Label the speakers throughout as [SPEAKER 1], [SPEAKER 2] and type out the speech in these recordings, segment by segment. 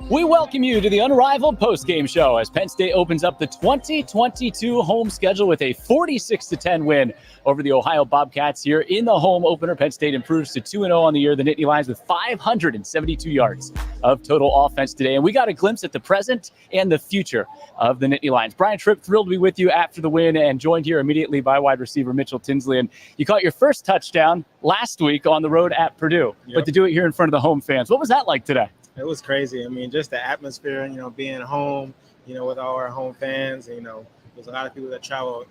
[SPEAKER 1] We welcome you to the Unrivaled Postgame Show as Penn State opens up the 2022 home schedule with a 46-10 win over the Ohio Bobcats here in the home opener. Penn State improves to 2-0 on the year. The Nittany Lions with 572 yards of total offense today. And we got a glimpse at the present and the future of the Nittany Lions. Brian Tripp, thrilled to be with you after the win and joined here immediately by wide receiver Mitchell Tinsley. And you caught your first touchdown last week on the road at Purdue, but to do it here in front of the home fans. What was that like today?
[SPEAKER 2] It was crazy. I mean, just the atmosphere, being home, with all our home fans, there's a lot of people that travel,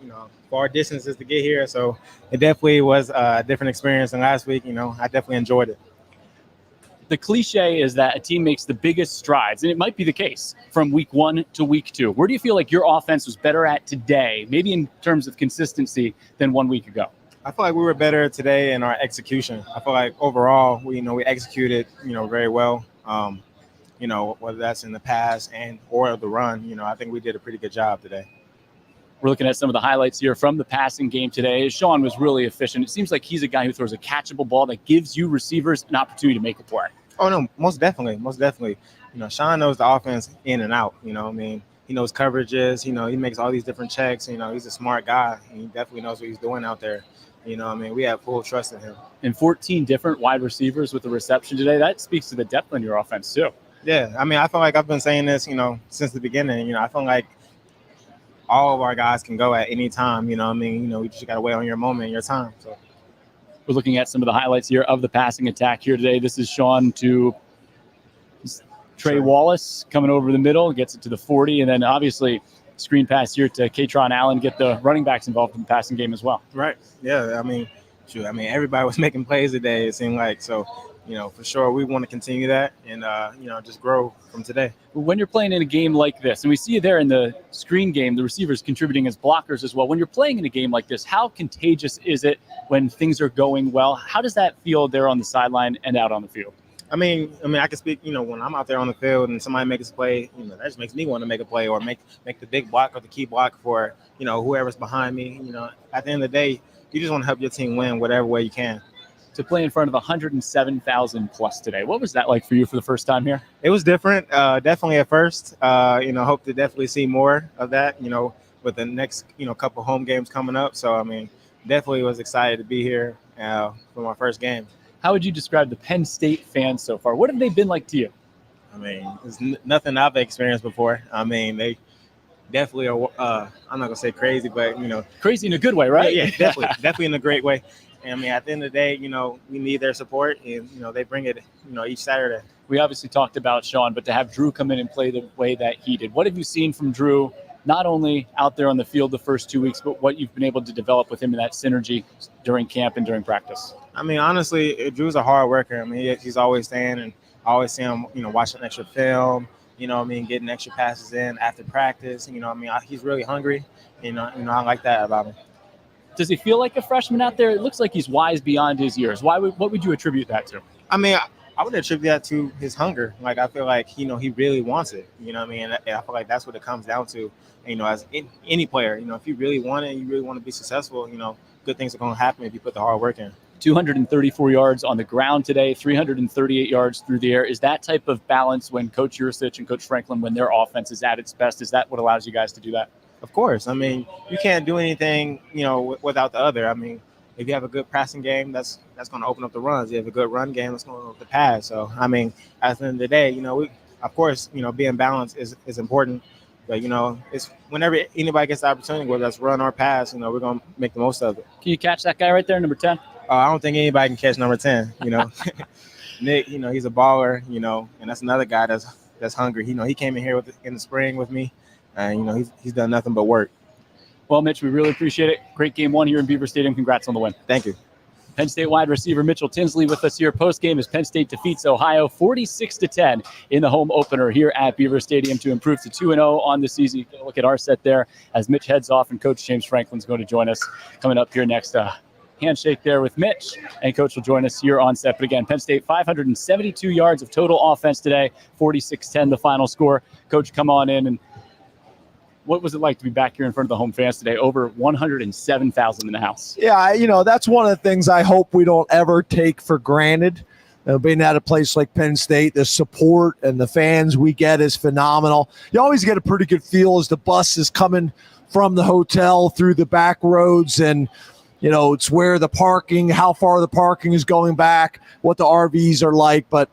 [SPEAKER 2] far distances to get here. So it definitely was a different experience than last week. I definitely enjoyed it.
[SPEAKER 1] The cliche is that a team makes the biggest strides, and it might be the case from week 1 to week 2. Where do you feel like your offense was better at today, maybe in terms of consistency, than 1 week ago?
[SPEAKER 2] I feel like we were better today in our execution. I feel like overall, we executed, very well. Whether that's in the pass or the run, I think we did a pretty good job today.
[SPEAKER 1] We're looking at some of the highlights here from the passing game today. Sean was really efficient. It seems like he's a guy who throws a catchable ball that gives you receivers an opportunity to make a play.
[SPEAKER 2] Oh, no, most definitely. Sean knows the offense in and out. He knows coverages. He makes all these different checks. He's a smart guy. He definitely knows what he's doing out there. We have full trust in him.
[SPEAKER 1] And 14 different wide receivers with the reception today. That speaks to the depth in your offense, too.
[SPEAKER 2] Yeah, I feel like I've been saying this, since the beginning. I feel like all of our guys can go at any time. We just got to wait on your moment, your time. So
[SPEAKER 1] we're looking at some of the highlights here of the passing attack here today. This is Sean to Trey Wallace coming over the middle, gets it to the 40, and then obviously screen pass here to Katron Allen, get the running backs involved in the passing game as well.
[SPEAKER 2] Right. Yeah. Everybody was making plays today, it seemed like. So, for sure, we want to continue that and, just grow from today.
[SPEAKER 1] When you're playing in a game like this, and we see you there in the screen game, the receivers contributing as blockers as well. When you're playing in a game like this, how contagious is it when things are going well? How does that feel there on the sideline and out on the field?
[SPEAKER 2] I can speak, when I'm out there on the field and somebody makes a play, that just makes me want to make a play or make the big block or the key block for, whoever's behind me. At the end of the day, you just want to help your team win whatever way you can.
[SPEAKER 1] To play in front of 107,000 plus today, what was that like for you for the first time here?
[SPEAKER 2] It was different, definitely at first. Hope to definitely see more of that, with the next, couple home games coming up. So, definitely was excited to be here for my first game.
[SPEAKER 1] How would you describe the Penn State fans so far? What have they been like to you?
[SPEAKER 2] It's nothing I've experienced before. They definitely are, I'm not going to say crazy, but,
[SPEAKER 1] Crazy in a good way, right?
[SPEAKER 2] Yeah, definitely in a great way. And, at the end of the day, we need their support, and, they bring it, each Saturday.
[SPEAKER 1] We obviously talked about Sean, but to have Drew come in and play the way that he did, what have you seen from Drew, not only out there on the field the first 2 weeks, but what you've been able to develop with him in that synergy during camp and during practice?
[SPEAKER 2] Honestly, Drew's a hard worker. He's always staying, and I always see him, watching extra film, getting extra passes in after practice. He's really hungry. I like that about him.
[SPEAKER 1] Does he feel like a freshman out there? It looks like he's wise beyond his years. What would you attribute that to?
[SPEAKER 2] I would attribute that to his hunger. Like, I feel like, he really wants it. And I feel like that's what it comes down to. As any player, if you really want it, you really want to be successful, good things are going to happen if you put the hard work in.
[SPEAKER 1] 234 yards on the ground today, 338 yards through the air. Is that type of balance when Coach Yurcich and Coach Franklin, when their offense is at its best, is that what allows you guys to do that?
[SPEAKER 2] Of course. You can't do anything, without the other. if you have a good passing game, that's going to open up the runs. If you have a good run game, that's going to open up the pass. So, I mean, at the end of the day, of course, being balanced is important. But, it's whenever anybody gets the opportunity, whether that's run or pass, we're going to make the most of it.
[SPEAKER 1] Can you catch that guy right there, number 10?
[SPEAKER 2] I don't think anybody can catch number 10, Nick, he's a baller, and that's another guy that's hungry. He came in here in the spring with me, and, he's done nothing but work.
[SPEAKER 1] Well, Mitch, we really appreciate it. Great game one here in Beaver Stadium. Congrats on the win.
[SPEAKER 2] Thank you.
[SPEAKER 1] Penn State wide receiver Mitchell Tinsley with us here post-game as Penn State defeats Ohio 46-10 in the home opener here at Beaver Stadium to improve to 2-0 on the season. You can look at our set there as Mitch heads off, and Coach James Franklin's going to join us coming up here next. Handshake there with Mitch, and Coach will join us here on set. But again, Penn State 572 yards of total offense today, 46-10 the final score. Coach, come on in, and what was it like to be back here in front of the home fans today? Over 107,000 in the house.
[SPEAKER 3] Yeah, that's one of the things I hope we don't ever take for granted. Being at a place like Penn State, the support and the fans we get is phenomenal. You always get a pretty good feel as the bus is coming from the hotel through the back roads, and it's where the parking, how far the parking is going back, what the RVs are like, but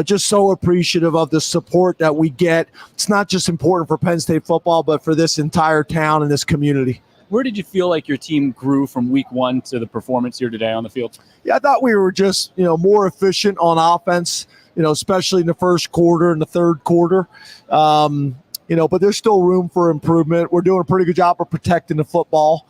[SPEAKER 3] just so appreciative of the support that we get. It's not just important for Penn State football, but for this entire town and this community.
[SPEAKER 1] Where did you feel like your team grew from week one to the performance here today on the field?
[SPEAKER 3] Yeah, I thought we were just, more efficient on offense, especially in the first quarter and the third quarter. But there's still room for improvement. We're doing a pretty good job of protecting the football.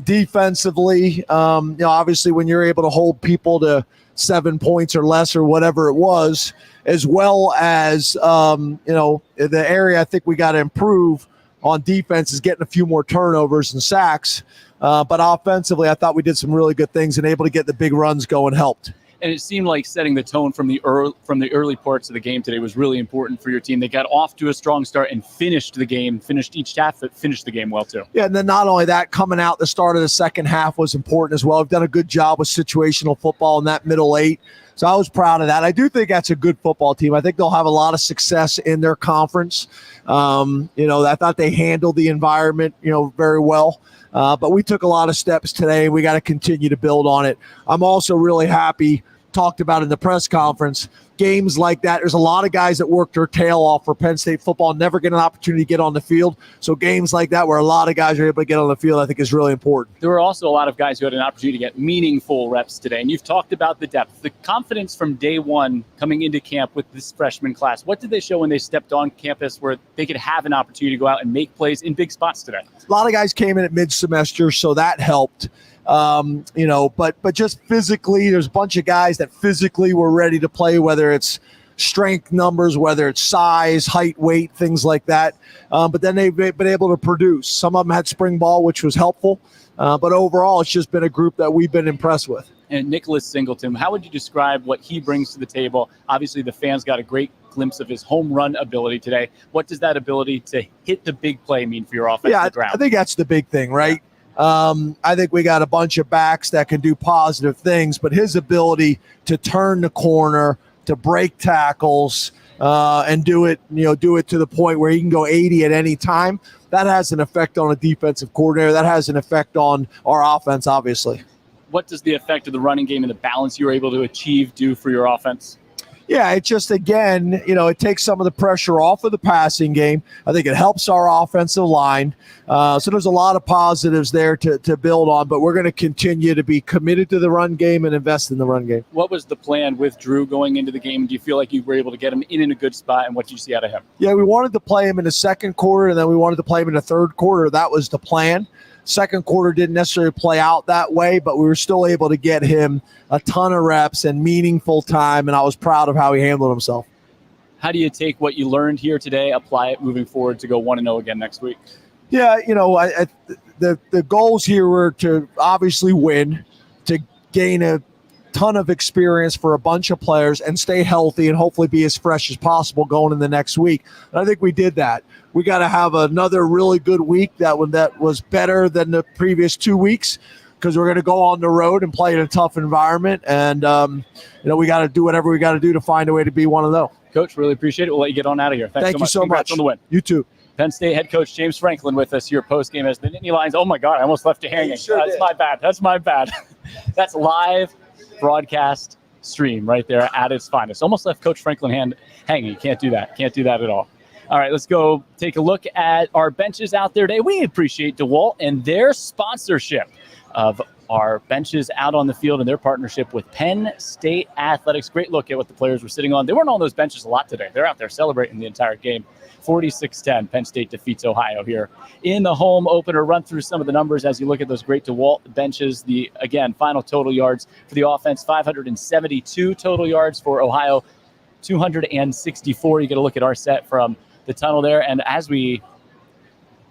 [SPEAKER 3] Defensively, obviously when you're able to hold people to 7 points or less or whatever it was, as well as, the area I think we got to improve on defense is getting a few more turnovers and sacks. But offensively, I thought we did some really good things and able to get the big runs going helped.
[SPEAKER 1] And it seemed like setting the tone from the early parts of the game today was really important for your team. They got off to a strong start and finished each half, but finished the game well too.
[SPEAKER 3] Yeah, and then not only that, coming out the start of the second half was important as well. We've done a good job with situational football in that middle eight. So I was proud of that. I do think that's a good football team. I think they'll have a lot of success in their conference. I thought they handled the environment, very well. But we took a lot of steps today. We got to continue to build on it. I'm also really happy, talked about in the press conference, games like that. There's a lot of guys that work their tail off for Penn State football, never get an opportunity to get on the field. So games like that where a lot of guys are able to get on the field, I think is really important.
[SPEAKER 1] There were also a lot of guys who had an opportunity to get meaningful reps today. And you've talked about the depth, the confidence from day one coming into camp with this freshman class. What did they show when they stepped on campus where they could have an opportunity to go out and make plays in big spots today?
[SPEAKER 3] A lot of guys came in at mid-semester, so that helped. But just physically, there's a bunch of guys that physically were ready to play, whether it's strength numbers, whether it's size, height, weight, things like that. But then they've been able to produce. Some of them had spring ball, which was helpful. But overall, it's just been a group that we've been impressed with.
[SPEAKER 1] And Nicholas Singleton, how would you describe what he brings to the table? Obviously, the fans got a great glimpse of his home run ability today. What does that ability to hit the big play mean for your offensive ground?
[SPEAKER 3] I think that's the big thing, right? Yeah. I think we got a bunch of backs that can do positive things, but his ability to turn the corner, to break tackles, and do it to the point where he can go 80 at any time, that has an effect on a defensive coordinator. That has an effect on our offense, obviously.
[SPEAKER 1] What does the effect of the running game and the balance you're able to achieve do for your offense?
[SPEAKER 3] Yeah, it just, again, it takes some of the pressure off of the passing game. I think it helps our offensive line. So there's a lot of positives there to build on, but we're going to continue to be committed to the run game and invest in the run game.
[SPEAKER 1] What was the plan with Drew going into the game? Do you feel like you were able to get him in a good spot, and what did you see out of him?
[SPEAKER 3] Yeah, we wanted to play him in the second quarter, and then we wanted to play him in the third quarter. That was the plan. Second quarter didn't necessarily play out that way, but we were still able to get him a ton of reps and meaningful time, and I was proud of how he handled himself.
[SPEAKER 1] How do you take what you learned here today, apply it moving forward to go 1-0 again next week?
[SPEAKER 3] Yeah, the goals here were to obviously win, to gain a ton of experience for a bunch of players and stay healthy and hopefully be as fresh as possible going in the next week. And I think we did that. We got to have another really good week that was better than the previous 2 weeks, because we're going to go on the road and play in a tough environment. And, we got to do whatever we got to do to find a way to be one of those.
[SPEAKER 1] Coach, really appreciate it. We'll let you get on out of here.
[SPEAKER 3] Thank you so much.
[SPEAKER 1] On the win.
[SPEAKER 3] You too.
[SPEAKER 1] Penn State head coach James Franklin with us here post-game as the Nittany Lions. Oh, my God, I almost left you hanging.
[SPEAKER 3] Sure
[SPEAKER 1] That's my bad. That's live broadcast stream right there at its finest. Almost left Coach Franklin hanging. Can't do that. Can't do that at all. All right, let's go take a look at our benches out there today. We appreciate DeWalt and their sponsorship of our benches out on the field and their partnership with Penn State Athletics. Great look at what the players were sitting on. They weren't on those benches a lot today. They're out there celebrating the entire game. 46-10, Penn State defeats Ohio here in the home opener. Run through some of the numbers as you look at those great DeWalt benches. The, again, final total yards for the offense, 572 total yards for Ohio, 264. You get a look at our set from the tunnel there. And as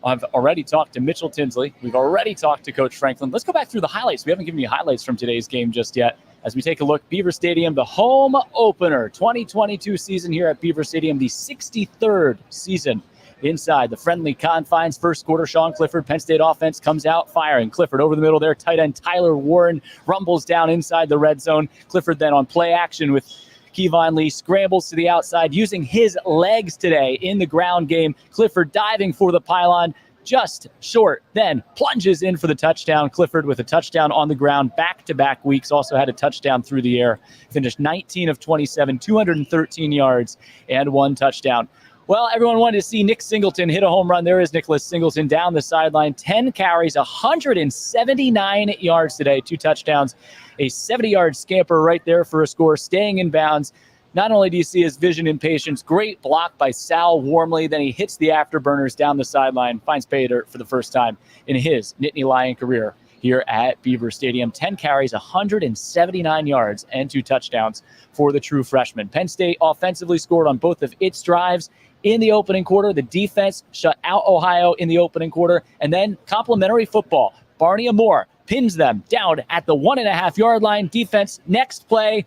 [SPEAKER 1] I've already talked to Mitchell Tinsley. We've already talked to Coach Franklin. Let's go back through the highlights. We haven't given you highlights from today's game just yet. As we take a look, Beaver Stadium, the home opener, 2022 season here at Beaver Stadium, the 63rd season inside the friendly confines. First quarter, Sean Clifford, Penn State offense comes out firing. Clifford over the middle there, tight end Tyler Warren rumbles down inside the red zone. Clifford then on play action with Kevon Lee scrambles to the outside using his legs today in the ground game. Clifford diving for the pylon, just short, then plunges in for the touchdown. Clifford with a touchdown on the ground back-to-back weeks, also had a touchdown through the air. Finished 19 of 27, 213 yards, and 1 touchdown. Well, everyone wanted to see Nick Singleton hit a home run. There is Nicholas Singleton down the sideline. 10 carries, 179 yards today, 2 touchdowns. A 70-yard scamper right there for a score, staying in bounds. Not only do you see his vision and patience, great block by Sal Warmley, then he hits the afterburners down the sideline, finds pay dirt for the first time in his Nittany Lion career here at Beaver Stadium. 10 carries, 179 yards, and 2 touchdowns for the true freshman. Penn State offensively scored on both of its drives in the opening quarter. The defense shut out Ohio in the opening quarter, and then complimentary football. Barney Amore pins them down at the 1.5-yard line. Defense, next play,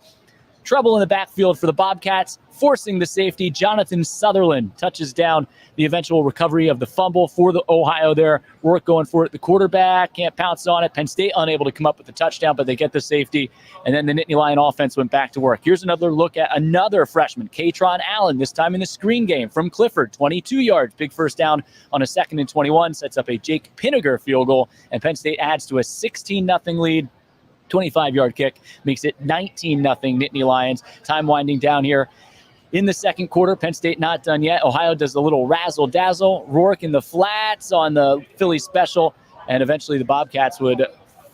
[SPEAKER 1] trouble in the backfield for the Bobcats, forcing the safety. Jonathan Sutherland touches down the eventual recovery of the fumble for the Ohio there. Rourke going for it. The quarterback can't pounce on it. Penn State unable to come up with the touchdown, but they get the safety. And then the Nittany Lion offense went back to work. Here's another look at another freshman, Katron Allen, this time in the screen game from Clifford. 22 yards, big first down on a 2nd and 21, sets up a Jake Pinniger field goal, and Penn State adds to a 16-0 lead. 25-yard kick makes it 19-0 Nittany Lions. Time winding down here in the second quarter. Penn State not done yet. Ohio does a little razzle-dazzle. Rourke in the flats on the Philly special, and eventually the Bobcats would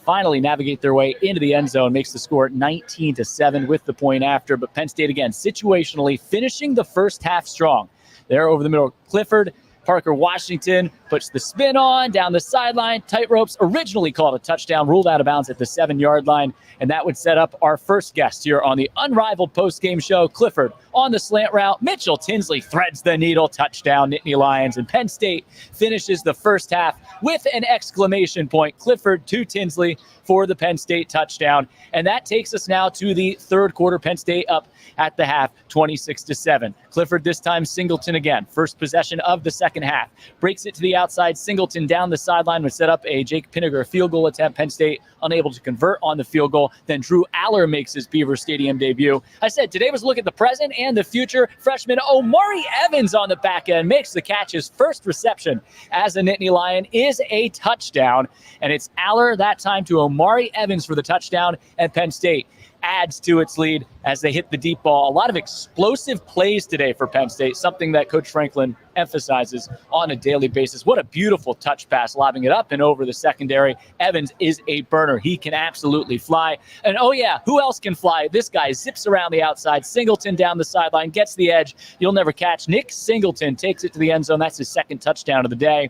[SPEAKER 1] finally navigate their way into the end zone, makes the score 19-7 with the point after. But Penn State, again, situationally finishing the first half strong. There over the middle, Clifford, Parker Washington puts the spin on down the sideline. Tight ropes, originally called a touchdown, ruled out of bounds at the 7-yard line. And that would set up our first guest here on the Unrivaled postgame show. Clifford on the slant route. Mitchell Tinsley threads the needle. Touchdown, Nittany Lions. And Penn State finishes the first half with an exclamation point. Clifford to Tinsley for the Penn State touchdown. And that takes us now to the third quarter. Penn State up at the half, 26-7. Clifford this time, Singleton again. First possession of the second half. Breaks it to the outside. Singleton down the sideline would set up a Jake Pinniger field goal attempt. Penn State unable to convert on the field goal. Then Drew Aller makes his Beaver Stadium debut. I said today was a look at the present and the future. Freshman Omari Evans on the back end makes the catch. His first reception as a Nittany Lion is a touchdown. And it's Aller that time to Omari Evans for the touchdown. And Penn State adds to its lead as they hit the deep ball. A lot of explosive plays today for Penn State, something that Coach Franklin emphasizes on a daily basis. What a beautiful touch pass, lobbing it up and over the secondary. Evans is a burner. He can absolutely fly. And oh yeah, who else can fly? This guy zips around the outside. Singleton down the sideline, gets the edge. You'll never catch. Nick Singleton takes it to the end zone. That's his second touchdown of the day.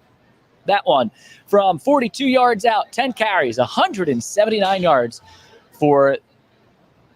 [SPEAKER 1] That one from 42 yards out, 10 carries, 179 yards for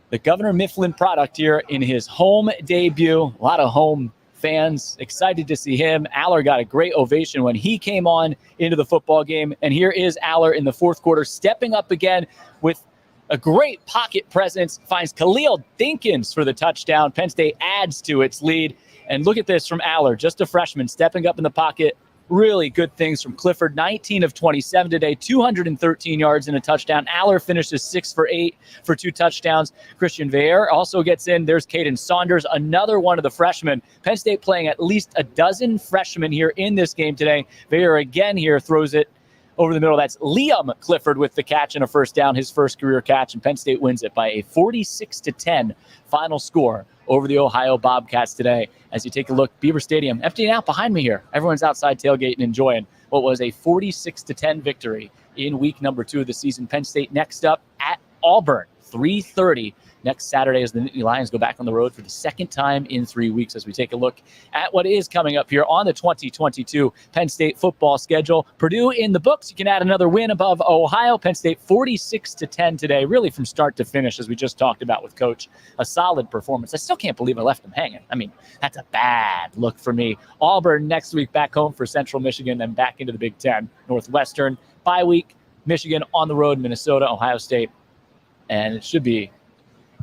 [SPEAKER 1] the Governor Mifflin product here in his home debut. A lot of home fans excited to see him. Aller got a great ovation when he came on into the football game. And here is Aller in the fourth quarter, stepping up again with a great pocket presence, finds Khalil Dinkins for the touchdown. Penn State adds to its lead. And look at this from Aller, just a freshman, stepping up in the pocket. Really good things from Clifford. 19 of 27 today, 213 yards and a touchdown. Aller finishes 6 for 8 for 2 touchdowns. Christian Veer also gets in. There's Caden Saunders, another one of the freshmen. Penn State playing at least a dozen freshmen here in this game today. Veer again here throws it over the middle. That's Liam Clifford with the catch and a first down, his first career catch, and Penn State wins it by a 46-10 final score over the Ohio Bobcats today. As you take a look, Beaver Stadium emptying out behind me here. Everyone's outside tailgating, enjoying what was a 46-10 victory in week number 2 of the season. Penn State next up at Auburn, 3:30 next Saturday, as the Nittany Lions go back on the road for the second time in 3 weeks, as we take a look at what is coming up here on the 2022 Penn State football schedule. Purdue in the books. You can add another win above Ohio. Penn State 46-10 today, really from start to finish, as we just talked about with Coach. A solid performance. I still can't believe I left them hanging. I mean, that's a bad look for me. Auburn next week back home for Central Michigan, then back into the Big Ten. Northwestern bye week. Michigan on the road, Minnesota, Ohio State. And it should be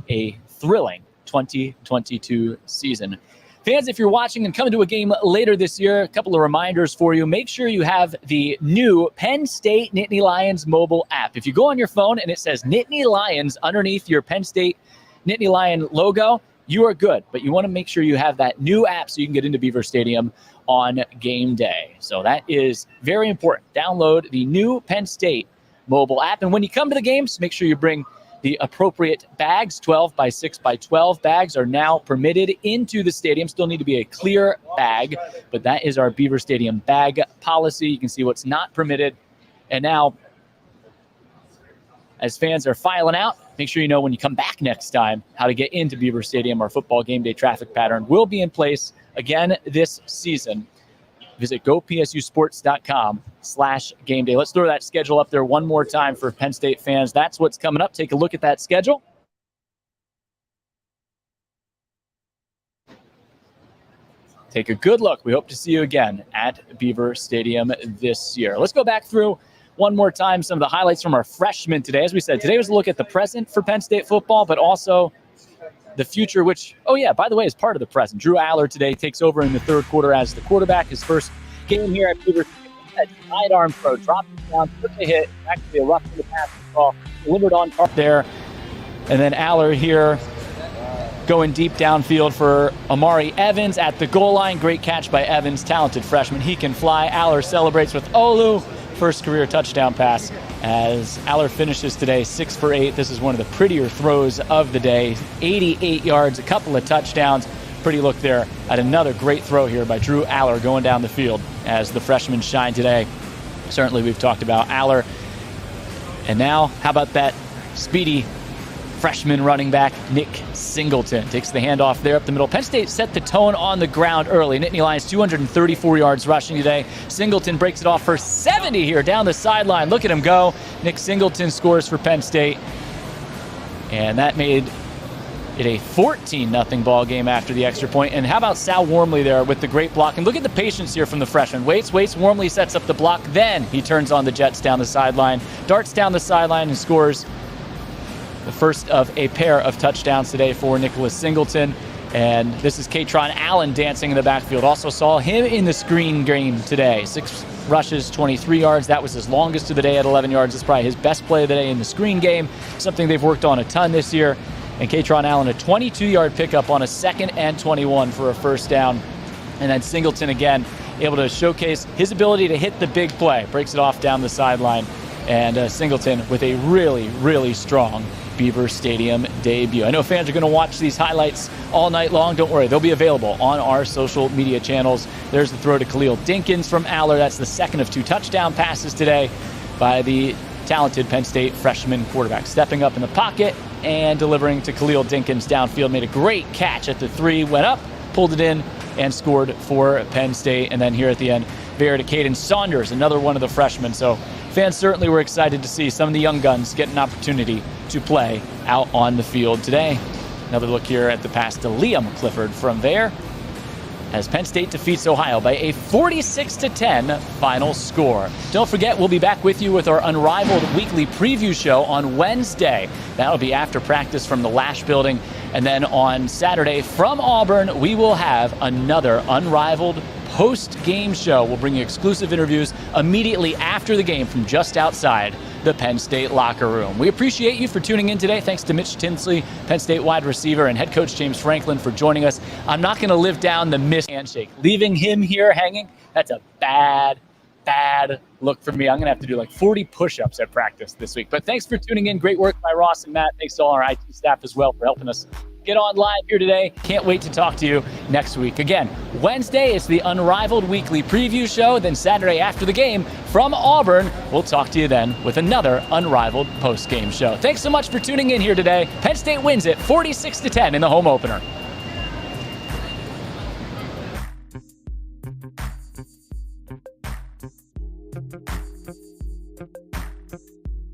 [SPEAKER 1] a thrilling 2022 season. Fans, if you're watching and coming to a game later this year, a couple of reminders for you. Make sure you have the new Penn State Nittany Lions mobile app. If you go on your phone and it says Nittany Lions underneath your Penn State Nittany Lion logo, you are good. But you want to make sure you have that new app so you can get into Beaver Stadium on game day. So that is very important. Download the new Penn State mobile app. And when you come to the games, make sure you bring the appropriate bags. 12 by 6 by 12 bags are now permitted into the stadium. Still need to be a clear bag, but that is our Beaver Stadium bag policy. You can see what's not permitted. And now, as fans are filing out, make sure you know when you come back next time how to get into Beaver Stadium. Our football game day traffic pattern will be in place again this season. Visit gopsusports.com/game day. Let's throw that schedule up there one more time for Penn State fans. That's what's coming up. Take a look at that schedule. Take a good look. We hope to see you again at Beaver Stadium this year. Let's go back through one more time some of the highlights from our freshmen today. As we said, today was a look at the present for Penn State football, but also the future, which, oh yeah, by the way, is part of the present. Drew Aller today takes over in the third quarter as the quarterback. His first game here at Beaver Stadium. Sidearm throw, dropped it down, took a hit, actually a rough in the pass ball, delivered on target there. And then Aller here going deep downfield for Amari Evans at the goal line. Great catch by Evans, talented freshman. He can fly. Aller celebrates with Olu. First career touchdown pass as Aller finishes today 6 for 8. This is one of the prettier throws of the day. 88 yards, a couple of touchdowns. Pretty look there at another great throw here by Drew Aller going down the field as the freshman shine today. Certainly we've talked about Aller. And now, how about that speedy freshman running back, Nick Singleton. Takes the handoff there up the middle. Penn State set the tone on the ground early. Nittany Lions 234 yards rushing today. Singleton breaks it off for 70 here down the sideline. Look at him go. Nick Singleton scores for Penn State. And that made it a 14-0 ball game after the extra point. And how about Sal Wormley there with the great block? And look at the patience here from the freshman. Waits. Wormley sets up the block. Then he turns on the Jets down the sideline. Darts down the sideline and scores the first of a pair of touchdowns today for Nicholas Singleton. And this is Katron Allen dancing in the backfield. Also saw him in the screen game today. 6 rushes, 23 yards. That was his longest of the day at 11 yards. It's probably his best play of the day in the screen game. Something they've worked on a ton this year. And Katron Allen, a 22-yard pickup on a 2nd and 21 for a first down. And then Singleton again, able to showcase his ability to hit the big play. Breaks it off down the sideline. And Singleton with a really, really strong Beaver Stadium debut. I know fans are going to watch these highlights all night long. Don't worry, they'll be available on our social media channels. There's the throw to Khalil Dinkins from Aller. That's the second of 2 touchdown passes today by the talented Penn State freshman quarterback. Stepping up in the pocket and delivering to Khalil Dinkins downfield. Made a great catch at the 3, went up, pulled it in, and scored for Penn State. And then here at the end, Bear to Caden Saunders, another one of the freshmen. So fans certainly were excited to see some of the young guns get an opportunity to play out on the field today. Another look here at the pass to Liam Clifford from there as Penn State defeats Ohio by a 46-10 final score. Don't forget, we'll be back with you with our Unrivaled weekly preview show on Wednesday. That'll be after practice from the Lash Building. And then on Saturday from Auburn, we will have another Unrivaled post-game show. We'll bring you exclusive interviews immediately after the game from just outside the Penn State locker room. We appreciate you for tuning in today. Thanks to Mitch Tinsley, Penn State wide receiver, and head coach James Franklin for joining us. I'm not going to live down the missed handshake. Leaving him here hanging, that's a bad bad look for me. I'm going to have to do like 40 push-ups at practice this week. But thanks for tuning in. Great work by Ross and Matt. Thanks to all our IT staff as well for helping us get on live here today. Can't wait to talk to you next week. Again, Wednesday is the Unrivaled Weekly Preview Show. Then Saturday after the game from Auburn, we'll talk to you then with another Unrivaled post-game show. Thanks so much for tuning in here today. Penn State wins it 46-10 in the home opener.